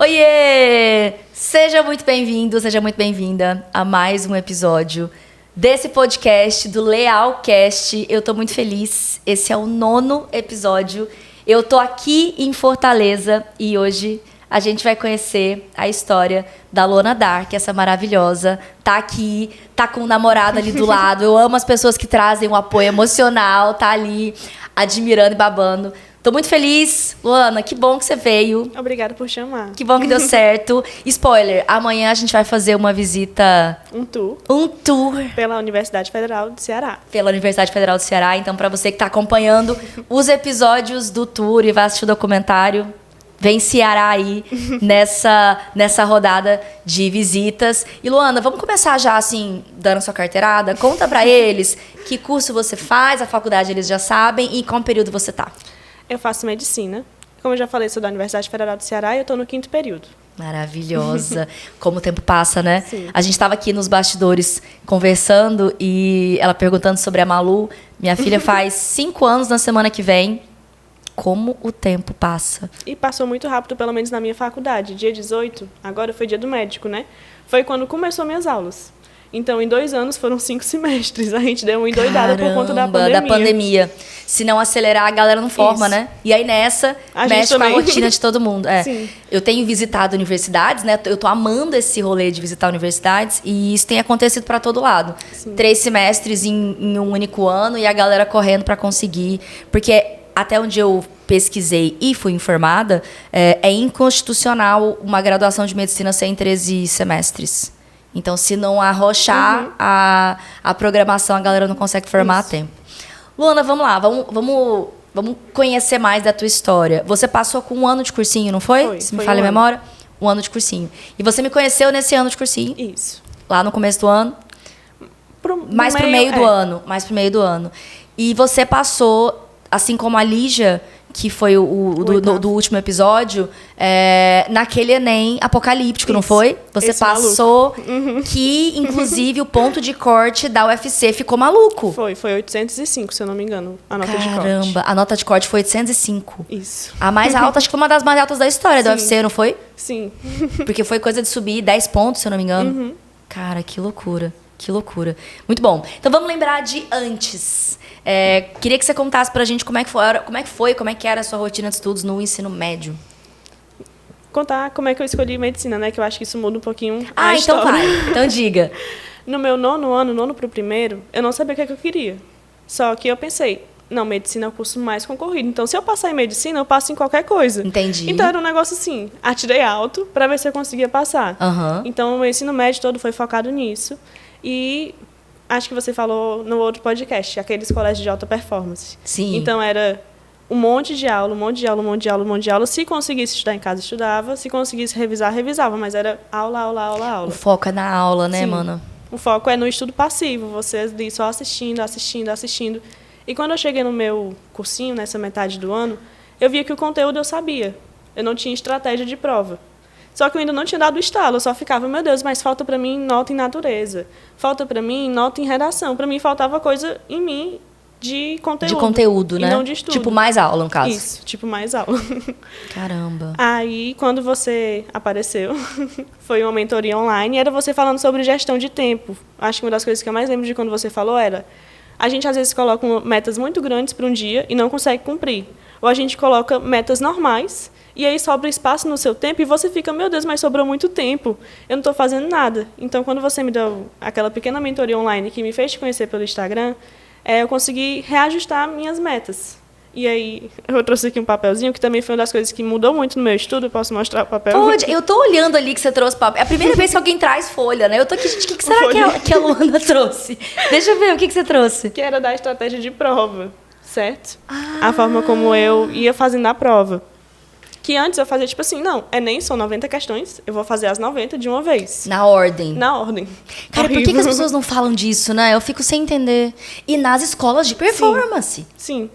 Oiê! Seja muito bem-vindo, seja muito bem-vinda a mais um episódio desse podcast do Lealcast. Eu tô muito feliz. Esse é o 9º episódio. Eu tô aqui em Fortaleza e hoje a gente vai conhecer a história da Luana Dark, essa maravilhosa. Tá aqui, tá com o namorado ali do lado. Eu amo as pessoas que trazem um apoio emocional, tá ali admirando e babando. Tô muito feliz. Luana, que bom que você veio. Obrigada por chamar. Que bom que deu certo. Spoiler, amanhã a gente vai fazer uma visita... Um tour. Pela Universidade Federal do Ceará. Pela Universidade Federal do Ceará. Então, para você que tá acompanhando os episódios do tour e vai assistir o documentário, vem Ceará aí nessa rodada de visitas. E, Luana, vamos começar já, assim, dando a sua carteirada. Conta para eles que curso você faz, a faculdade eles já sabem, e qual período você tá. Eu faço medicina. Como eu já falei, sou da Universidade Federal do Ceará e eu estou no 5º período. Maravilhosa. Como o tempo passa, né? Sim. A gente estava aqui nos bastidores conversando e ela perguntando sobre a Malu. Minha filha faz 5 anos na semana que vem. Como o tempo passa. E passou muito rápido, pelo menos na minha faculdade. Dia 18, agora foi dia do médico, né? Foi quando começou minhas aulas. Então, em 2 anos, foram 5 semestres. A gente deu uma endoidada por conta da pandemia. Se não acelerar, a galera não forma, né? E aí, nessa, mexe com a rotina de todo mundo. Sim. Eu tenho visitado universidades, né? Eu tô amando esse rolê de visitar universidades. E isso tem acontecido para todo lado. Sim. 3 semestres em um único ano e a galera correndo para conseguir. Porque até onde eu pesquisei e fui informada, é inconstitucional uma graduação de medicina sem 13 semestres. Então, se não arrochar a programação, a galera não consegue formar a tempo. Luana, vamos lá. Vamos conhecer mais da tua história. Você passou com 1 ano de cursinho, não foi? Se me falha a memória. 1 ano de cursinho. E você me conheceu nesse ano de cursinho? Isso. Lá no começo do ano? Mais pro meio do ano. Mais pro meio do ano. E você passou, assim como a Lígia, que foi o do último episódio, naquele Enem apocalíptico, não foi? Você passou, que, inclusive, o ponto de corte da UFC ficou maluco. Foi 805, se eu não me engano, a nota de corte. Caramba, a nota de corte foi 805. Isso. A mais alta, acho que foi uma das mais altas da história da UFC, não foi? Sim. Porque foi coisa de subir 10 pontos, se eu não me engano. Cara, que loucura. Que loucura. Muito bom. Então, vamos lembrar de antes. Queria que você contasse pra gente como é que era a sua rotina de estudos no ensino médio. Contar como é que eu escolhi medicina, né? Que eu acho que isso muda um pouquinho a história. Então vai. Então diga. No meu 9º ano, 9º pro 1º, eu não sabia o que é que eu queria. Só que eu pensei, não, medicina é o curso mais concorrido. Então, se eu passar em medicina, eu passo em qualquer coisa. Entendi. Então, era um negócio assim, atirei alto pra ver se eu conseguia passar. Então, o meu ensino médio todo foi focado nisso. E acho que você falou no outro podcast, aqueles colégios de alta performance. Sim. Então, era um monte de aula, um monte de aula, um monte de aula, um monte de aula. Se conseguisse estudar em casa, estudava. Se conseguisse revisar, revisava. Mas era aula, aula, aula, aula. O foco é na aula, né, Sim. mana? O foco é no estudo passivo. Você ali só assistindo, assistindo, assistindo. E quando eu cheguei no meu cursinho, nessa metade do ano, eu via que o conteúdo eu sabia. Eu não tinha estratégia de prova. Só que eu ainda não tinha dado o estalo, eu só ficava, meu Deus, mas falta para mim nota em natureza. Falta para mim nota em redação. Para mim faltava coisa em mim de conteúdo. De conteúdo, né? E não de estudo. Tipo mais aula, no caso. Isso, tipo mais aula. Caramba. Aí, quando você apareceu, foi uma mentoria online, e era você falando sobre gestão de tempo. Acho que uma das coisas que eu mais lembro de quando você falou era, a gente às vezes coloca metas muito grandes para um dia e não consegue cumprir. Ou a gente coloca metas normais, e aí sobra espaço no seu tempo e você fica, meu Deus, mas sobrou muito tempo. Eu não estou fazendo nada. Então, quando você me deu aquela pequena mentoria online que me fez te conhecer pelo Instagram, eu consegui reajustar minhas metas. E aí, eu trouxe aqui um papelzinho, que também foi uma das coisas que mudou muito no meu estudo. Eu posso mostrar o papel? Pode. Eu tô olhando ali que você trouxe papel. É a primeira vez que alguém traz folha, né? Eu tô aqui, gente, o que será que a Luana trouxe? Deixa eu ver, o que você trouxe? Que era da estratégia de prova, certo? A forma como eu ia fazendo a prova. Que antes eu fazia, tipo assim, não, Enem são 90 questões, eu vou fazer as 90 de uma vez. Na ordem. Na ordem. Cara, por que as pessoas não falam disso, né? Eu fico sem entender. E nas escolas de performance. Sim.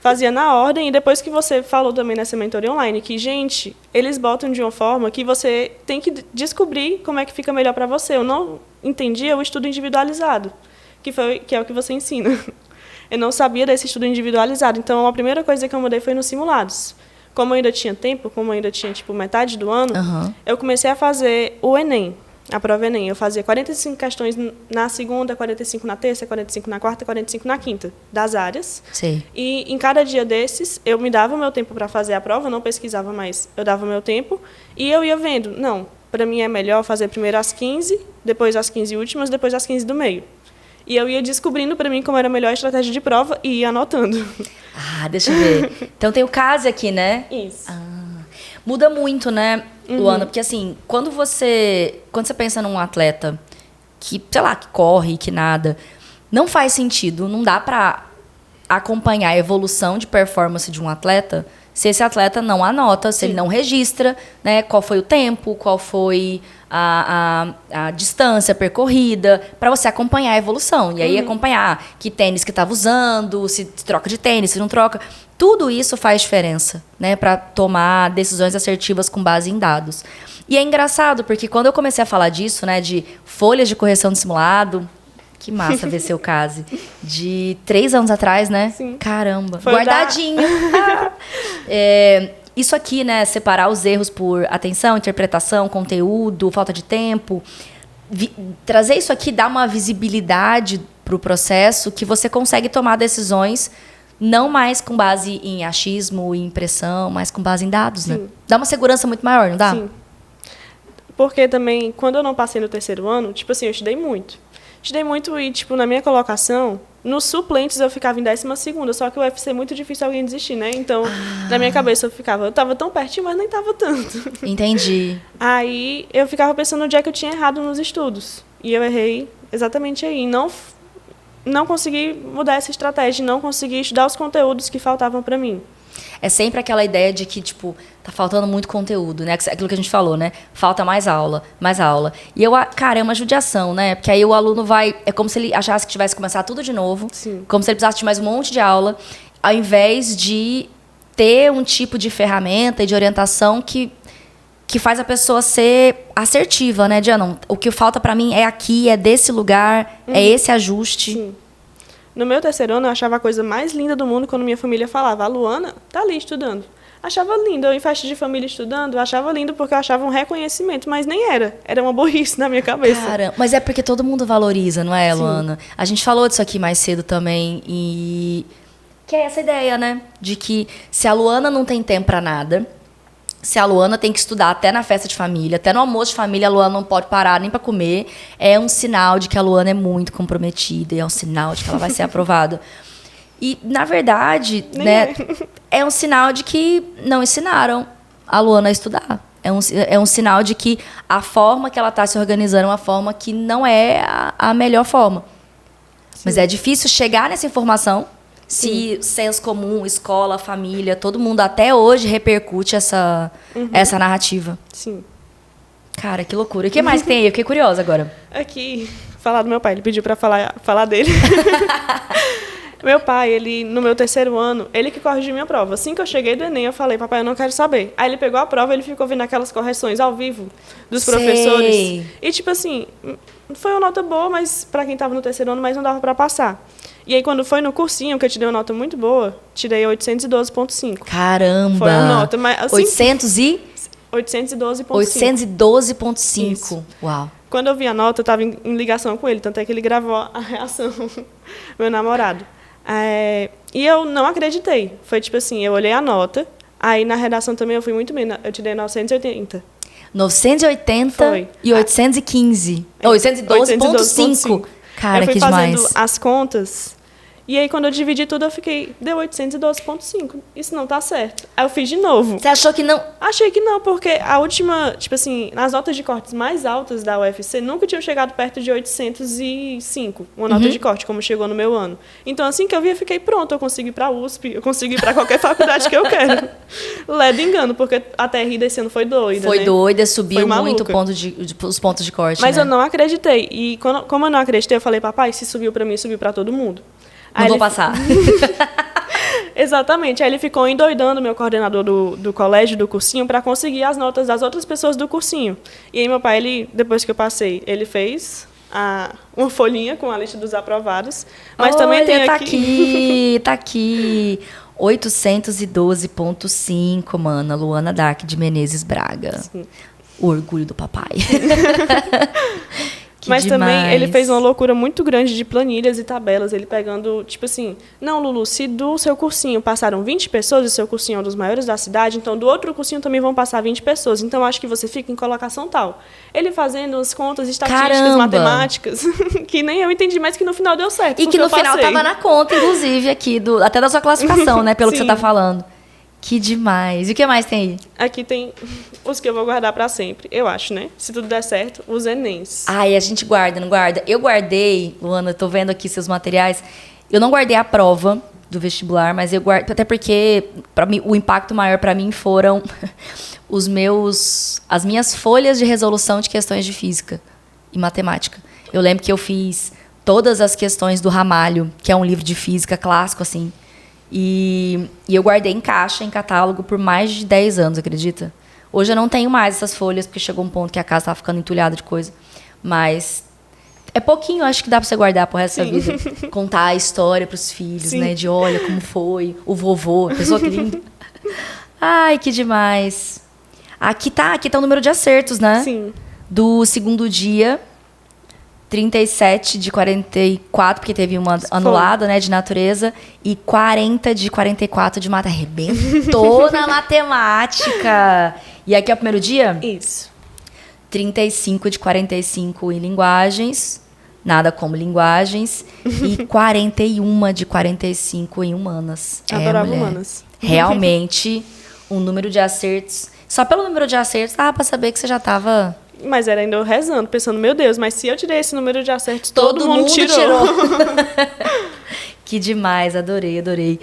Fazia na ordem, e depois que você falou também nessa mentoria online, que, gente, eles botam de uma forma que você tem que descobrir como é que fica melhor para você. Eu não entendia o estudo individualizado, que é o que você ensina. Eu não sabia desse estudo individualizado. Então, a primeira coisa que eu mudei foi nos simulados. como eu ainda tinha tempo, como eu ainda tinha, tipo, metade do ano, Aham. eu comecei a fazer o Enem, a prova Enem. Eu fazia 45 questões na segunda, 45 na terça, 45 na quarta, 45 na quinta, das áreas. Sei. E em cada dia desses, eu me dava o meu tempo para fazer a prova, eu não pesquisava mais, eu dava o meu tempo, e eu ia vendo, não, para mim é melhor fazer primeiro as 15, depois as 15 últimas, depois as 15 do meio. E eu ia descobrindo para mim como era a melhor estratégia de prova e ia anotando. Ah, deixa eu ver. Então tem o CASE aqui, né? Isso. Muda muito, né, Luana? Porque assim, quando você pensa num atleta que, sei lá, que corre, que nada, não faz sentido, não dá pra acompanhar a evolução de performance de um atleta se esse atleta não anota, se ele não registra, né, qual foi o tempo, qual foi a distância percorrida, para você acompanhar a evolução. E aí acompanhar que tênis que estava usando, se troca de tênis, se não troca. Tudo isso faz diferença, né, para tomar decisões assertivas com base em dados. E é engraçado, porque quando eu comecei a falar disso, né, de folhas de correção de simulado, que massa ver seu caso, de 3 anos atrás, né? Sim. Caramba, Foi guardadinho. Isso aqui, né, separar os erros por atenção, interpretação, conteúdo, falta de tempo, trazer isso aqui dá uma visibilidade para o processo que você consegue tomar decisões não mais com base em achismo e impressão, mas com base em dados, né? Dá uma segurança muito maior, não dá? Sim. Porque também, quando eu não passei no terceiro ano, tipo assim, eu estudei muito. Estudei muito e, tipo, na minha colocação, nos suplentes eu ficava em 12ª, só que o UFC é muito difícil alguém desistir, né? Então, na minha cabeça eu tava tão pertinho, mas nem tava tanto. Entendi. Aí, eu ficava pensando onde é que eu tinha errado nos estudos. E eu errei exatamente aí. Não consegui mudar essa estratégia, não consegui estudar os conteúdos que faltavam para mim. É sempre aquela ideia de que, tipo, tá faltando muito conteúdo, né? Aquilo que a gente falou, né? Falta mais aula, mais aula. E cara, é uma judiação, né? Porque aí o aluno vai... É como se ele achasse que tivesse que começar tudo de novo. Sim. Como se ele precisasse de mais um monte de aula, ao invés de ter um tipo de ferramenta e de orientação que faz a pessoa ser assertiva, né? Diana, o que falta para mim é aqui, é desse lugar, é esse ajuste. Sim. No meu terceiro ano, eu achava a coisa mais linda do mundo quando minha família falava, a Luana tá ali estudando. Achava lindo. Eu em festa de família estudando, achava lindo porque eu achava um reconhecimento, mas nem era. Era uma burrice na minha cabeça. Cara, mas é porque todo mundo valoriza, não é, Sim. Luana? A gente falou disso aqui mais cedo também e... Que é essa ideia, né? De que se a Luana não tem tempo pra nada, se a Luana tem que estudar até na festa de família, até no almoço de família, a Luana não pode parar nem para comer, é um sinal de que a Luana é muito comprometida, e é um sinal de que ela vai ser aprovada. E, na verdade, né, é um sinal de que não ensinaram a Luana a estudar. É um sinal de que a forma que ela está se organizando é uma forma que não é a melhor forma. Sim. Mas é difícil chegar nessa informação se senso comum, escola, família, todo mundo até hoje repercute essa narrativa. Sim. Cara, que loucura. O que mais que tem aí? Eu fiquei curiosa agora. Aqui, falar do meu pai. Ele pediu para falar dele. Meu pai, ele, no meu terceiro ano, ele que corrigiu minha prova. Assim que eu cheguei do Enem, eu falei, papai, eu não quero saber. Aí ele pegou a prova, ele ficou vendo aquelas correções ao vivo dos professores. E, tipo assim, foi uma nota boa, mas para quem estava no terceiro ano, mas não dava para passar. E aí, quando foi no cursinho, que eu tirei uma nota muito boa, tirei 812,5. Caramba! Foi a nota, mas assim... 812,5. 812,5. Uau. Quando eu vi a nota, eu estava em ligação com ele, tanto é que ele gravou a reação, meu namorado. E eu não acreditei. Foi tipo assim, eu olhei a nota, aí na redação também eu fui muito bem, eu tirei 980. 980 foi. E 815. 812,5. Cara, que demais. Eu fui fazendo as contas, e aí quando eu dividi tudo, eu fiquei, deu 812,5. Isso não tá certo. Aí eu fiz de novo. Você achou que não? Achei que não, porque a última, tipo assim, nas notas de cortes mais altas da UFC, nunca tinham chegado perto de 805, uma nota de corte, como chegou no meu ano. Então, assim que eu vi, eu fiquei pronto, eu consigo ir pra USP, eu consigo ir pra qualquer faculdade que eu quero. Ledo engano, porque a TRI desse ano foi doida, Foi né? doida, subiu muito os pontos de corte, Mas né? eu não acreditei. E como eu não acreditei, eu falei, papai, se subiu pra mim, subiu pra todo mundo. Não vou passar. Exatamente. Aí ele ficou endoidando meu coordenador do colégio, do cursinho, para conseguir as notas das outras pessoas do cursinho. E aí meu pai, depois que eu passei, ele fez uma folhinha com a lista dos aprovados. Mas também tem aqui... Tá aqui. 812.5, mana. Luana Dark de Menezes Braga. Sim. O orgulho do papai. Mas também ele fez uma loucura muito grande de planilhas e tabelas. Ele pegando, tipo assim, não, Lulu, se do seu cursinho passaram 20 pessoas, e o seu cursinho é um dos maiores da cidade, então do outro cursinho também vão passar 20 pessoas. Então acho que você fica em colocação tal. Ele fazendo as contas estatísticas, matemáticas, que nem eu entendi, mas que no final deu certo. E que no final tava na conta, inclusive, aqui, até da sua classificação, né? Pelo que você tá falando. Que demais. E o que mais tem aí? Aqui tem os que eu vou guardar para sempre, eu acho, né? Se tudo der certo, os Enems. Ai, a gente guarda, não guarda? Eu guardei, Luana, tô vendo aqui seus materiais. Eu não guardei a prova do vestibular, mas eu guardei, até porque para mim, o impacto maior para mim foram as minhas folhas de resolução de questões de física e matemática. Eu lembro que eu fiz todas as questões do Ramalho, que é um livro de física clássico, assim. E eu guardei em caixa, em catálogo, por mais de 10 anos, acredita? Hoje eu não tenho mais essas folhas, porque chegou um ponto que a casa estava ficando entulhada de coisa. Mas é pouquinho, acho que dá para você guardar pro resto da vida. Contar a história pros filhos, né? De olha como foi, o vovô, pessoa que lindo. Ai, que demais. Aqui tá o número de acertos, né? Sim. Do segundo dia... 37 de 44, porque teve uma anulada, né, de natureza, e 40 de 44 de mata. Arrebentou na matemática. E aqui é o primeiro dia? Isso. 35 de 45 em linguagens, nada como linguagens, e 41 de 45 em humanas. Adorava humanas. Realmente, um número de acertos. Só pelo número de acertos, dava pra saber que você já tava... Mas era ainda eu rezando, pensando, meu Deus, mas se eu tirei esse número de acertos, todo mundo tirou. Que demais, adorei.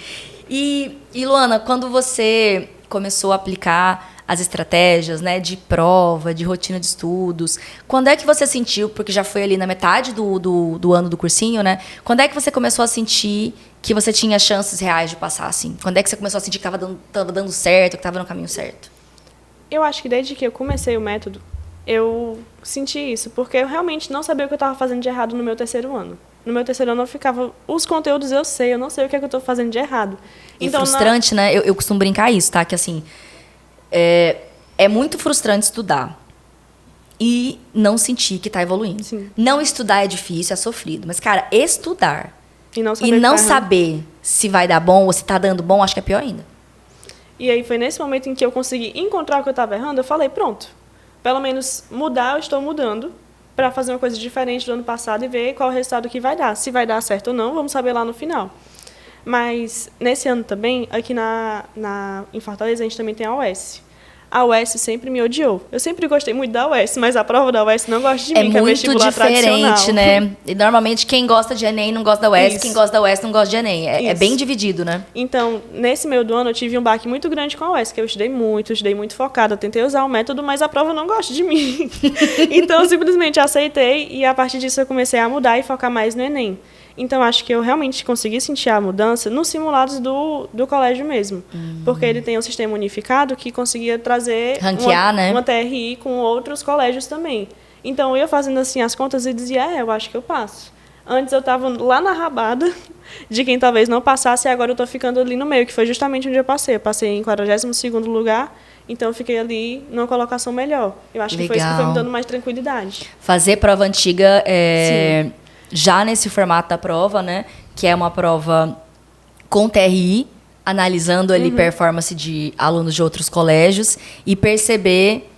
E Luana, quando você começou a aplicar as estratégias, né, de prova, de rotina de estudos, quando é que você sentiu, porque já foi ali na metade do ano do cursinho, né? Quando é que você começou a sentir que você tinha chances reais de passar, assim? Quando é que você começou a sentir que estava dando certo, que estava no caminho certo? Eu acho que desde que eu comecei o método, eu senti isso, porque eu realmente não sabia o que eu estava fazendo de errado no meu terceiro ano. No meu terceiro ano eu ficava... Os conteúdos eu sei, eu não sei o que é que eu estou fazendo de errado. E então, frustrante, né? Eu costumo brincar isso, tá? Que assim, é muito frustrante estudar e não sentir que está evoluindo. Sim. Não estudar é difícil, é sofrido. Mas, cara, estudar e não saber se vai dar bom ou se está dando bom, acho que é pior ainda. E aí foi nesse momento em que eu consegui encontrar o que eu estava errando, eu falei, pronto. Pelo menos mudar, eu estou mudando para fazer uma coisa diferente do ano passado e ver qual é o resultado que vai dar. Se vai dar certo ou não, vamos saber lá no final. Mas, nesse ano também, aqui em Fortaleza, a gente também tem a UES. A UES sempre me odiou. Eu sempre gostei muito da UES, mas a prova da UES não gosta de mim, que é vestibular tradicional. É muito diferente, né? E normalmente quem gosta de Enem não gosta da UES, quem gosta da UES não gosta de Enem. É bem dividido, né? Então, nesse meio do ano, eu tive um baque muito grande com a UES, que eu estudei muito focada. Eu tentei usar o método, mas a prova não gosta de mim. Então, eu simplesmente aceitei e, a partir disso, eu comecei a mudar e focar mais no Enem. Então, acho que eu realmente consegui sentir a mudança nos simulados do colégio mesmo. Porque ele tem um sistema unificado que conseguia trazer ranquear, uma TRI com outros colégios também. Então, eu ia fazendo assim as contas e dizia, eu acho que eu passo. Antes eu estava lá na rabada de quem talvez não passasse, e agora eu estou ficando ali no meio, que foi justamente onde eu passei. Eu passei em 42º lugar, então eu fiquei ali numa colocação melhor. Eu acho que foi isso que foi me dando mais tranquilidade. Fazer prova antiga já nesse formato da prova, né? Que é uma prova com TRI, analisando ali performance de alunos de outros colégios e perceber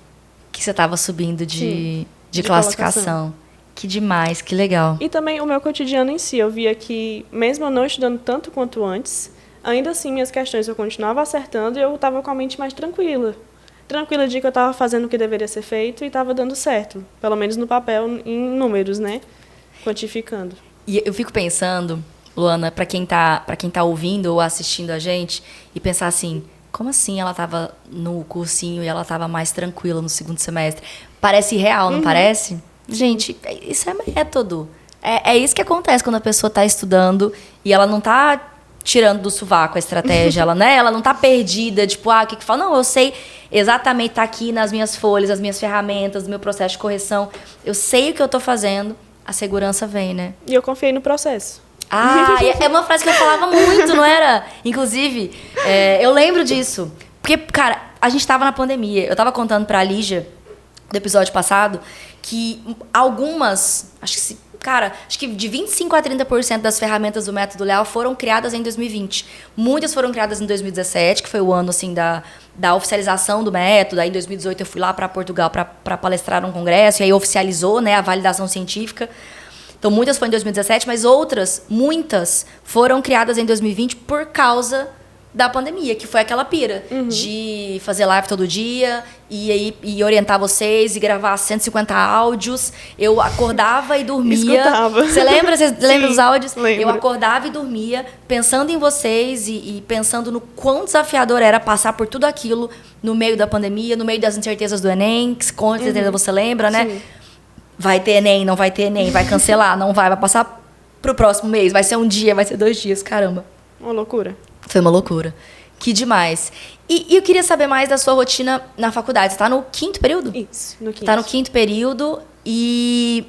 que você estava subindo de classificação. Colocação. Que demais, que legal. E também o meu cotidiano em si. Eu via que, mesmo eu não estudando tanto quanto antes, ainda assim minhas questões eu continuava acertando e eu estava com a mente mais tranquila. Tranquila de que eu estava fazendo o que deveria ser feito e estava dando certo. Pelo menos no papel, em números, né? Quantificando. E eu fico pensando, Luana, para quem tá ouvindo ou assistindo a gente, e pensar assim, como assim ela estava no cursinho e ela estava mais tranquila no segundo semestre? Parece real, não parece? Gente, isso é método. É isso que acontece quando a pessoa está estudando e ela não está tirando do sovaco a estratégia, ela não está perdida, tipo, o que fala? Não, eu sei exatamente, tá aqui nas minhas folhas, as minhas ferramentas, o meu processo de correção. Eu sei o que eu estou fazendo. a segurança vem, né? E eu confiei no processo. Ah, é uma frase que eu falava muito, não era? Inclusive, eu lembro disso. Porque, cara, a gente tava na pandemia. Eu tava contando pra Lígia, do episódio passado, que algumas, acho que de 25% a 30% das ferramentas do Método Leal foram criadas em 2020. Muitas foram criadas em 2017, que foi o ano, assim, da oficialização do método. Aí, em 2018, eu fui lá para Portugal para palestrar num congresso, e aí oficializou, né, a validação científica. Então, muitas foram em 2017, mas muitas foram criadas em 2020 por causa da pandemia, que foi aquela pira de fazer live todo dia e orientar vocês e gravar 150 áudios. Eu acordava e dormia. Escutava. Você lembra? Você lembra dos áudios? Lembro. Eu acordava e dormia pensando em vocês e pensando no quão desafiador era passar por tudo aquilo no meio da pandemia, no meio das incertezas do Enem, que com certeza você lembra, né? Sim. Vai ter Enem, não vai ter Enem, vai cancelar, não vai passar pro próximo mês, vai ser um dia, vai ser 2 dias, caramba. Uma loucura. Foi uma loucura. Que demais. E eu queria saber mais da sua rotina na faculdade. Você tá no 5º período? Isso, no 5º. Tá no 5º período e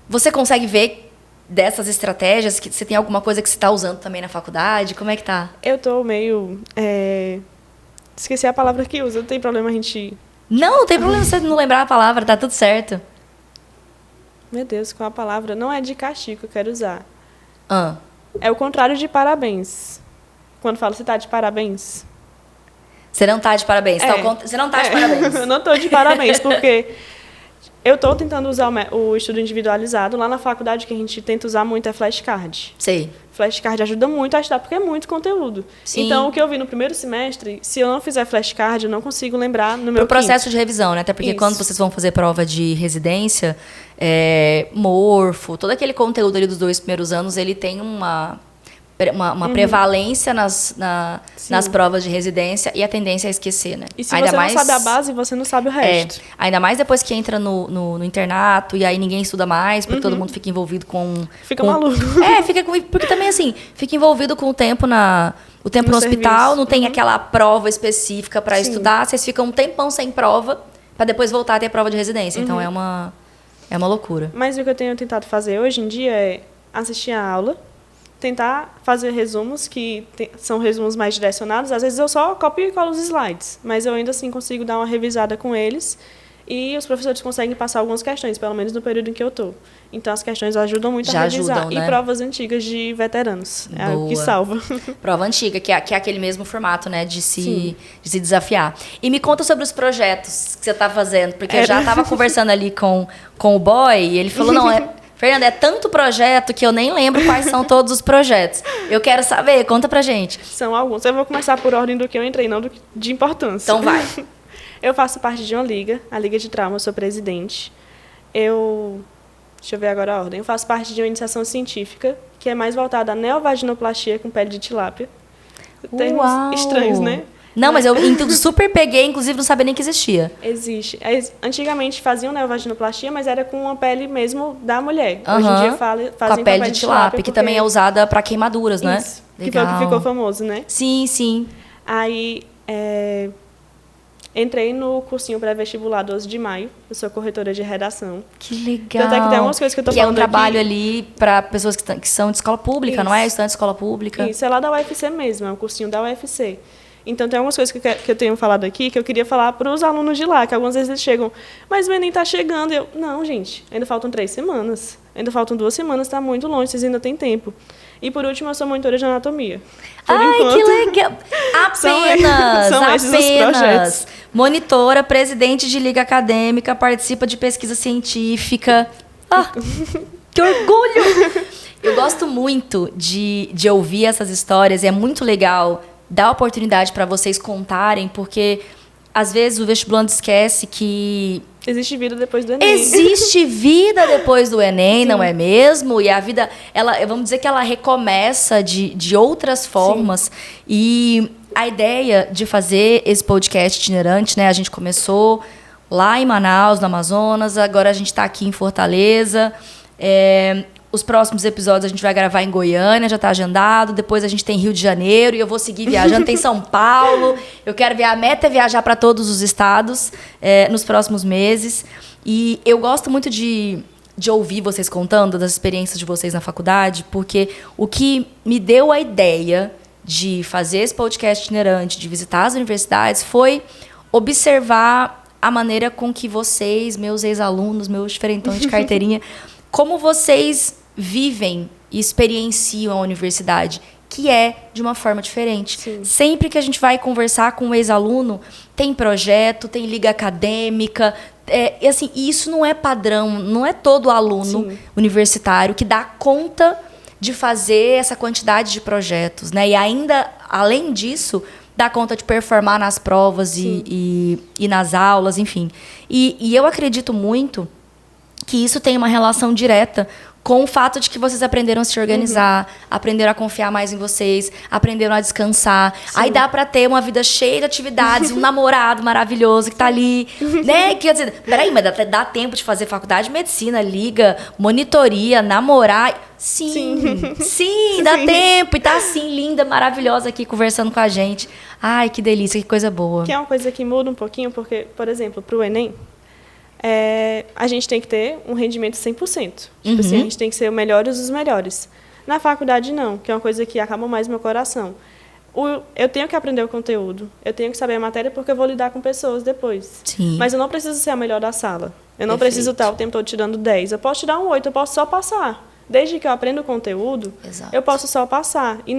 você consegue ver dessas estratégias que você tem alguma coisa que você tá usando também na faculdade? Como é que tá? Eu tô meio... Esqueci a palavra que usa, não tem problema a gente... Não tem problema você não lembrar a palavra, tá tudo certo. Meu Deus, qual a palavra? Não é de castigo que eu quero usar. Ah. É o contrário de parabéns. Quando falo, você tá de parabéns? Você não tá de parabéns. Você não tá de parabéns. Eu não tô de parabéns, porque eu tô tentando usar o estudo individualizado. Lá na faculdade, que a gente tenta usar muito é flashcard. Sei. Flashcard ajuda muito a estudar, porque é muito conteúdo. Sim. Então, o que eu vi no primeiro semestre, se eu não fizer flashcard, eu não consigo lembrar no meu Pro processo de revisão, né? Até porque quando vocês vão fazer prova de residência, morfo, todo aquele conteúdo ali dos 2 primeiros anos, ele tem uma prevalência nas provas de residência e a tendência é esquecer, né? E se você não sabe a base, você não sabe o resto. Ainda mais depois que entra no internato e aí ninguém estuda mais, porque todo mundo fica envolvido com... Fica maluco. Porque também, assim, fica envolvido com o tempo no hospital, serviço. não tem aquela prova específica para estudar, vocês ficam um tempão sem prova para depois voltar a ter prova de residência. Então, é uma loucura. Mas o que eu tenho tentado fazer hoje em dia é assistir a aula, tentar fazer resumos, que são resumos mais direcionados. Às vezes eu só copio e colo os slides, mas eu ainda assim consigo dar uma revisada com eles e os professores conseguem passar algumas questões, pelo menos no período em que eu estou. Então, as questões ajudam muito a revisar. Ajudam, né? E provas antigas de veteranos. É o que Boa. salva. Prova antiga, que é aquele mesmo formato, né? De se desafiar. E me conta sobre os projetos que você está fazendo, porque eu já estava conversando ali com o boy e ele falou, Fernanda, é tanto projeto que eu nem lembro quais são todos os projetos. Eu quero saber, conta pra gente. São alguns. Eu vou começar por ordem do que eu entrei, não de importância. Então vai. Eu faço parte de uma liga, a Liga de Trauma, eu sou presidente. Deixa eu ver agora a ordem. Eu faço parte de uma iniciação científica, que é mais voltada à neovaginoplastia com pele de tilápia. Termos estranhos, né? Não, mas eu super peguei, inclusive não sabia nem que existia. Existe. Antigamente faziam neovaginoplastia, mas era com a pele mesmo da mulher. Hoje em dia fazem com a pele de tilápia, que também é usada para queimaduras, né? Isso, que foi o que ficou famoso, né? Sim, sim. Aí, entrei no cursinho pré-vestibular 12 de maio. Eu sou corretora de redação. Que legal. Tanto é que tem algumas coisas que eu tô falando aqui. Que é um trabalho aqui. ali para pessoas que são de escola pública, Isso. não é? Estudantes de escola pública. Isso, é lá da UFC mesmo, é um cursinho da UFC. Então, tem algumas coisas que eu tenho falado aqui que eu queria falar para os alunos de lá, que algumas vezes eles chegam, mas o Enem está chegando. Não, gente, ainda faltam 3 semanas. Ainda faltam 2 semanas, está muito longe, vocês ainda têm tempo. E, por último, eu sou monitora de anatomia. Que legal! São esses os projetos. Monitora, presidente de liga acadêmica, participa de pesquisa científica. Que orgulho! Eu gosto muito de ouvir essas histórias, e é muito legal dar oportunidade para vocês contarem, porque às vezes o vestibulando esquece que existe vida depois do Enem. Existe vida depois do Enem, não é mesmo? E a vida, vamos dizer que ela recomeça de outras formas. Sim. E a ideia de fazer esse podcast itinerante, né? A gente começou lá em Manaus, no Amazonas, agora a gente está aqui em Fortaleza. Os próximos episódios a gente vai gravar em Goiânia, já está agendado. Depois a gente tem Rio de Janeiro e eu vou seguir viajando. Tem São Paulo. Eu quero a meta é viajar para todos os estados nos próximos meses. E eu gosto muito de de ouvir vocês contando das experiências de vocês na faculdade, porque o que me deu a ideia de fazer esse podcast itinerante, de visitar as universidades, foi observar a maneira com que vocês, meus ex-alunos, meus diferentões de carteirinha, como vocês vivem e experienciam a universidade, que é de uma forma diferente. Sim. Sempre que a gente vai conversar com um ex-aluno, tem projeto, tem liga acadêmica, e assim, isso não é padrão, não é todo aluno universitário que dá conta de fazer essa quantidade de projetos, né? E ainda, além disso, dá conta de performar nas provas e nas aulas, enfim. E eu acredito muito que isso tem uma relação direta com o fato de que vocês aprenderam a se organizar, aprenderam a confiar mais em vocês, aprenderam a descansar. Sim. Aí dá pra ter uma vida cheia de atividades, um namorado maravilhoso que tá ali, né? Quer dizer, peraí, mas dá tempo de fazer faculdade de medicina, liga, monitoria, namorar. Sim, dá tempo. E tá assim, linda, maravilhosa aqui, conversando com a gente. Ai, que delícia, que coisa boa. Que é uma coisa que muda um pouquinho, porque, por exemplo, pro Enem, a gente tem que ter um rendimento 100%. Tipo assim, a gente tem que ser o melhores dos melhores. Na faculdade, não, que é uma coisa que acalma mais meu coração. Eu tenho que aprender o conteúdo, eu tenho que saber a matéria porque eu vou lidar com pessoas depois. Sim. Mas eu não preciso ser a melhor da sala. Eu não preciso estar o tempo todo tirando 10. Eu posso tirar um 8, eu posso só passar. Desde que eu aprenda o conteúdo, eu posso só passar. E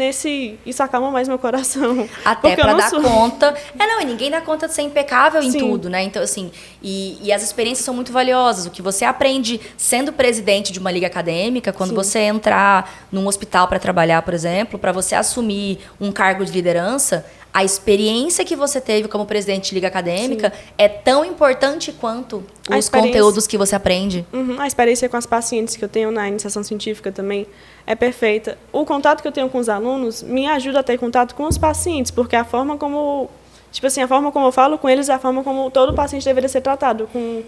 isso acalma mais meu coração. Até para dar conta. E ninguém dá conta de ser impecável em tudo, né? Então, assim, e as experiências são muito valiosas. O que você aprende sendo presidente de uma liga acadêmica, quando você entrar num hospital para trabalhar, por exemplo, para você assumir um cargo de liderança, a experiência que você teve como presidente de liga acadêmica é tão importante quanto os conteúdos que você aprende. A experiência com as pacientes que eu tenho na iniciação científica também é perfeita. O contato que eu tenho com os alunos me ajuda a ter contato com os pacientes, porque a forma como eu falo com eles é a forma como todo paciente deveria ser tratado, com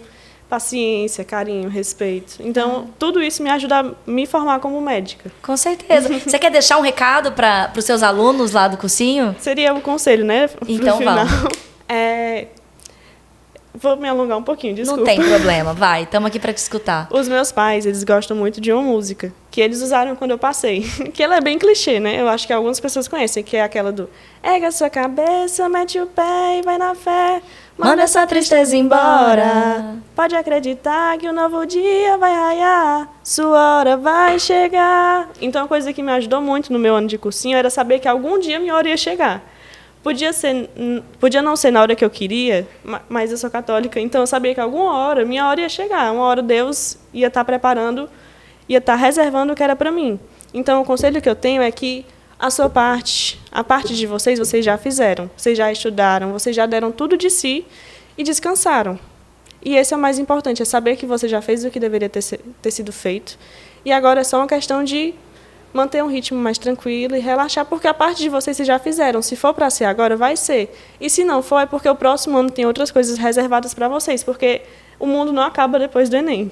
paciência, carinho, respeito. Então, tudo isso me ajuda a me formar como médica. Com certeza. Você quer deixar um recado para os seus alunos lá do cursinho? Seria um conselho, né? Então, vamos. Vou me alongar um pouquinho, desculpa. Não tem problema, vai. Estamos aqui para te escutar. Os meus pais, eles gostam muito de uma música que eles usaram quando eu passei. Que ela é bem clichê, né? Eu acho que algumas pessoas conhecem, que é aquela do erga sua cabeça, mete o pé e vai na fé. Manda essa tristeza embora. Pode acreditar que um novo dia vai raiar. Sua hora vai chegar. Então, uma coisa que me ajudou muito no meu ano de cursinho era saber que algum dia minha hora ia chegar. Podia não ser na hora que eu queria, mas eu sou católica, então eu sabia que alguma hora, minha hora ia chegar. Uma hora Deus ia estar preparando, ia estar reservando o que era para mim. Então, o conselho que eu tenho é que a sua parte, a parte de vocês já fizeram. Vocês já estudaram, vocês já deram tudo de si e descansaram. E esse é o mais importante, é saber que você já fez o que deveria ter sido feito. E agora é só uma questão de manter um ritmo mais tranquilo e relaxar, porque a parte de vocês já fizeram. Se for para ser agora, vai ser. E se não for, é porque o próximo ano tem outras coisas reservadas para vocês, porque o mundo não acaba depois do Enem.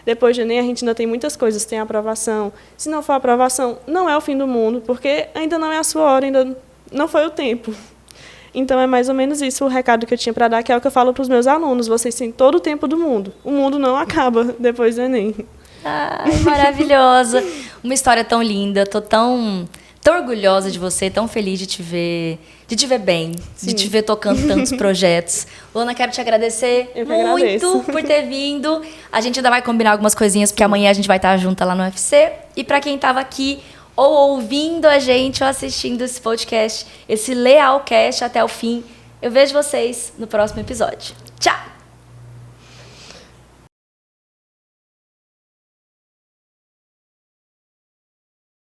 Depois do Enem, a gente ainda tem muitas coisas, tem a aprovação. Se não for a aprovação, não é o fim do mundo, porque ainda não é a sua hora, ainda não foi o tempo. Então, é mais ou menos isso o recado que eu tinha para dar, que é o que eu falo para os meus alunos. Vocês têm todo o tempo do mundo. O mundo não acaba depois do Enem. Ai, maravilhosa. Uma história tão linda. Tô tão orgulhosa de você, tão feliz de te ver bem, de te ver tocando tantos projetos. Luana, quero te agradecer muito por ter vindo. A gente ainda vai combinar algumas coisinhas, porque amanhã a gente vai estar junta lá no UFC. E para quem estava aqui ou ouvindo a gente ou assistindo esse podcast, esse Lealcast até o fim, eu vejo vocês no próximo episódio. Tchau!